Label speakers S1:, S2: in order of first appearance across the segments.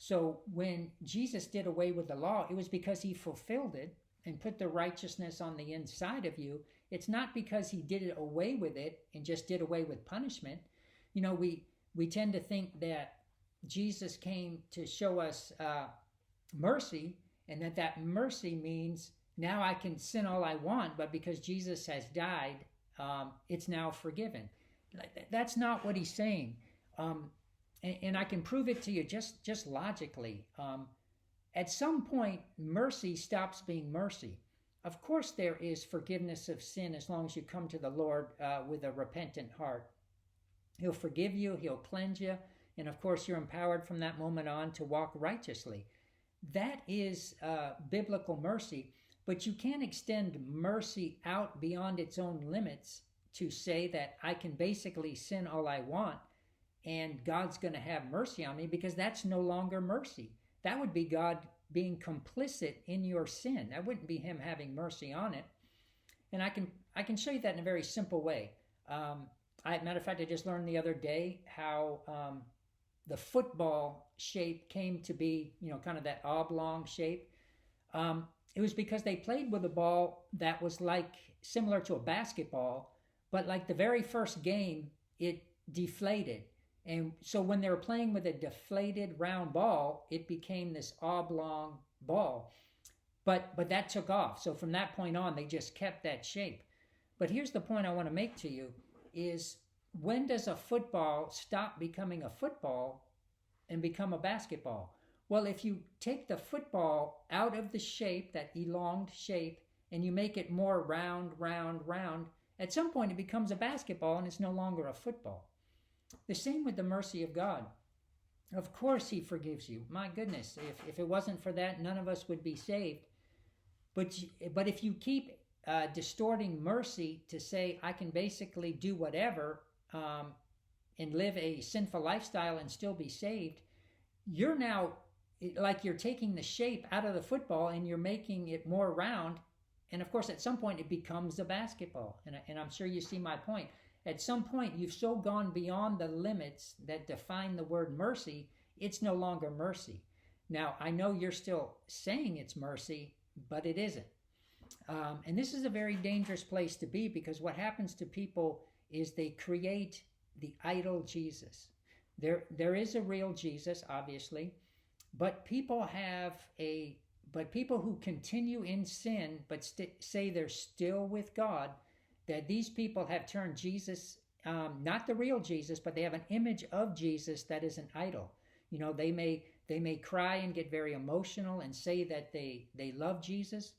S1: So when Jesus did away with the law, it was because he fulfilled it and put the righteousness on the inside of you. It's not because he did it away with it and just did away with punishment. We tend to think that Jesus came to show us mercy, and that mercy means now I can sin all I want, but because Jesus has died, it's now forgiven. That's not what he's saying. And I can prove it to you just logically. At some point, mercy stops being mercy. Of course, there is forgiveness of sin as long as you come to the Lord with a repentant heart. He'll forgive you, he'll cleanse you, and of course, you're empowered from that moment on to walk righteously. That is biblical mercy, but you can't extend mercy out beyond its own limits to say that I can basically sin all I want and God's going to have mercy on me, because that's no longer mercy. That would be God being complicit in your sin. That wouldn't be him having mercy on it. And I can show you that in a very simple way. Matter of fact, I just learned the other day how the football shape came to be, kind of that oblong shape. It was because they played with a ball that was similar to a basketball, but like the very first game, it deflated. And so when they were playing with a deflated round ball, it became this oblong ball. But that took off. So from that point on, they just kept that shape. But here's the point I want to make to you is, when does a football stop becoming a football and become a basketball? Well, if you take the football out of the shape, that elonged shape, and you make it more round, at some point it becomes a basketball and it's no longer a football. The same with the mercy of God. Of course he forgives you. My goodness, if it wasn't for that, none of us would be saved. But if you keep distorting mercy to say I can basically do whatever and live a sinful lifestyle and still be saved, you're now you're taking the shape out of the football and you're making it more round. And of course, at some point it becomes a basketball. And I'm sure you see my point. At some point, you've so gone beyond the limits that define the word mercy, it's no longer mercy. Now, I know you're still saying it's mercy, but it isn't. And this is a very dangerous place to be, because what happens to people is they create the idol Jesus. There is a real Jesus, obviously, but people who continue in sin but say they're still with God, that these people have turned Jesus, not the real Jesus, but they have an image of Jesus that is an idol. They may cry and get very emotional and say that they love Jesus,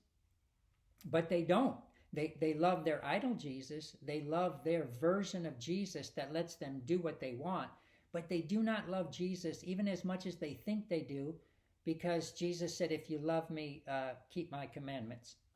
S1: but they don't. They love their idol Jesus. They love their version of Jesus that lets them do what they want, but they do not love Jesus even as much as they think they do, because Jesus said, if you love me, keep my commandments.